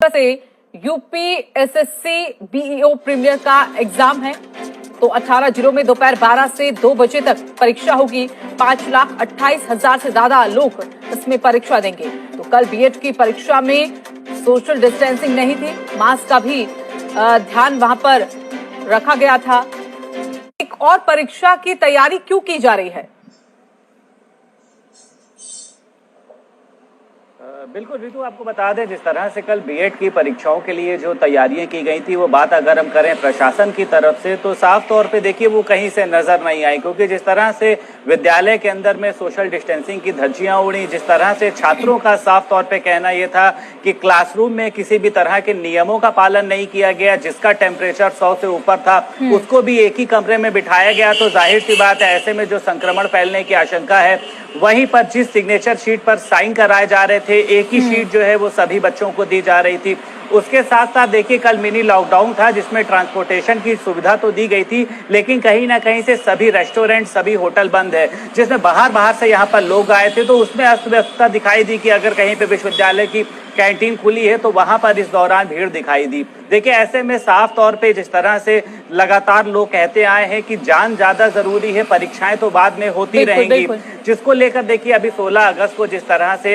से UPSSC BEO premiere का exam है। तो 18 जिलों में दोपहर 12 से 2 बजे तक परीक्षा होगी। 5,28,000 से ज्यादा लोग इसमें परीक्षा देंगे। तो कल बीएड की परीक्षा में सोशल डिस्टेंसिंग नहीं थी, मास्क का भी ध्यान वहां पर रखा गया था। एक और परीक्षा की तैयारी क्यों की जा रही है? बिल्कुल रितु, आपको बता दें, जिस तरह से कल बीएड की परीक्षाओं के लिए जो तैयारियां की गई थी, वो बात अगर हम करें प्रशासन की तरफ से, तो साफ तौर पे देखिए वो कहीं से नजर नहीं आई। क्योंकि जिस तरह से विद्यालय के अंदर में सोशल डिस्टेंसिंग की धज्जियां उड़ी, जिस तरह से छात्रों का साफ तौर पे कहना यह था कि क्लासरूम में किसी भी तरह के नियमों का पालन नहीं किया गया, जिसका टेम्परेचर 100 से ऊपर था उसको भी एक ही कमरे में बिठाया गया। तो जाहिर सी बात है, ऐसे में जो संक्रमण फैलने की आशंका है, वहीं पर जिस सिग्नेचर शीट पर साइन कराए जा रहे थे, एक ही शीट जो है वो सभी बच्चों को दी जा रही थी। उसके साथ साथ देखिए कल मिनी लॉकडाउन था, जिसमें ट्रांसपोर्टेशन की सुविधा तो दी गई थी, लेकिन कहीं ना कहीं से सभी रेस्टोरेंट, सभी होटल बंद है, जिसमें बाहर से यहाँ पर लोग आए थे। तो उसमें अस्त व्यस्तता दिखाई दी कि अगर कहीं पे विश्वविद्यालय की कैंटीन खुली है तो वहां पर इस दौरान भीड़ दिखाई दी। देखिए ऐसे में साफ तौर पे जिस तरह से लगातार लोग कहते आए हैं कि जान ज्यादा जरूरी है, परीक्षाएं तो बाद में होती रहेंगी, जिसको लेकर देखिए अभी 16 अगस्त को जिस तरह से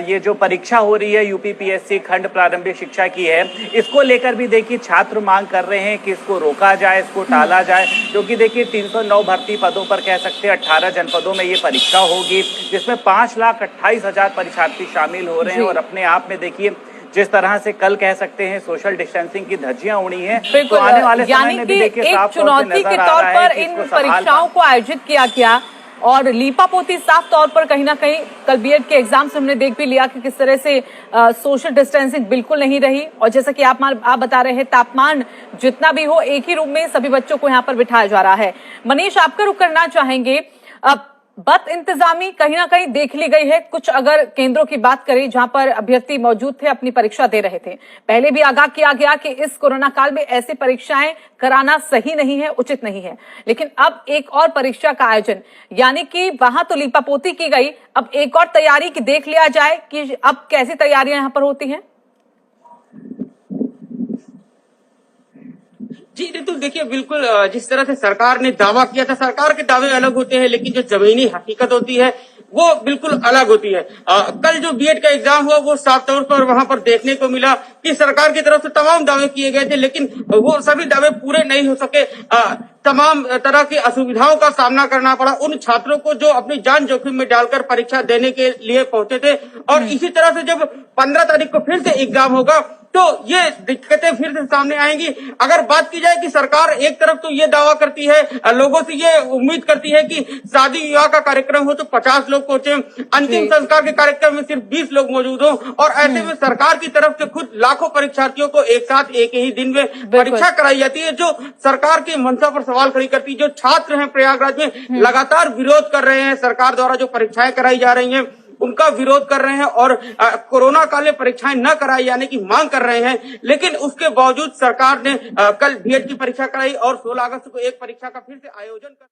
ये जो परीक्षा हो रही है यूपीपीएससी खंड प्रारंभिक शिक्षा की है, इसको लेकर भी देखिए छात्र मांग कर रहे हैं कि इसको रोका जाए, इसको टाला जाए। क्योंकि देखिए 309 भर्ती पदों पर कह सकते हैं 18 जनपदों में ये परीक्षा होगी, जिसमें 5,28,000 परीक्षार्थी शामिल हो रहे हैं। और अपने आप में देखिए जिस तरह से कल कह सकते हैं सोशल डिस्टेंसिंग की धज्जियां उड़ी हैं, तो आने वाले समय में भी देखिए साफ चुनौती के तौर पर इन परीक्षाओं को आयोजित किया गया। और लीपापोती साफ तौर पर कहीं ना कहीं कल बीएड के एग्जाम से हमने देख भी लिया कि किस तरह से सोशल डिस्टेंसिंग बिल्कुल नहीं रही। और जैसा कि आप बता रहे हैं, तापमान जितना भी हो, एक ही रूम में सभी बच्चों को यहाँ पर बिठाया जा रहा है। मनीष, आपका रुख करना चाहेंगे, बद इंतजामी कहीं ना कहीं देख ली गई है। कुछ अगर केंद्रों की बात करें जहां पर अभ्यर्थी मौजूद थे, अपनी परीक्षा दे रहे थे, पहले भी आगाह किया गया कि इस कोरोना काल में ऐसी परीक्षाएं कराना सही नहीं है, उचित नहीं है, लेकिन अब एक और परीक्षा का आयोजन, यानी कि वहां तो लीपापोती की गई, अब एक और तैयारी की देख लिया जाए कि अब कैसी तैयारियां यहां पर होती हैं। जी रितु, देखिए बिल्कुल जिस तरह से सरकार ने दावा किया था, सरकार के दावे अलग होते हैं, लेकिन जो जमीनी हकीकत होती है वो बिल्कुल अलग होती है। कल जो बीएड का एग्जाम हुआ वो साफ तौर पर वहां पर देखने को मिला कि सरकार की तरफ से तमाम दावे किए गए थे, लेकिन वो सभी दावे पूरे नहीं हो सके। तमाम तरह की असुविधाओं का सामना करना पड़ा उन छात्रों को जो अपनी जान जोखिम में डालकर परीक्षा देने के लिए पहुंचे थे। और इसी तरह से जब 15 तारीख को फिर से एग्जाम होगा तो ये दिक्कतें फिर से सामने आएंगी। अगर बात की जाए कि सरकार एक तरफ तो ये दावा करती है, लोगों से ये उम्मीद करती है कि शादी विवाह का कार्यक्रम हो तो 50 लोग पहुंचे, अंतिम संस्कार के कार्यक्रम में सिर्फ 20 लोग मौजूद हो, और ऐसे में सरकार की तरफ से खुद लाखों परीक्षार्थियों को एक साथ एक ही दिन में परीक्षा कराई जाती है, जो सरकार की मंशा पर सवाल खड़ी करती है। जो छात्र हैं प्रयागराज में लगातार विरोध कर रहे हैं, सरकार द्वारा जो परीक्षाएं कराई जा रही हैं उनका विरोध कर रहे हैं, और कोरोना काल में परीक्षाएं न कराई जाने की मांग कर रहे हैं। लेकिन उसके बावजूद सरकार ने कल बीएड की परीक्षा कराई और 16 अगस्त को एक परीक्षा का फिर से आयोजन कर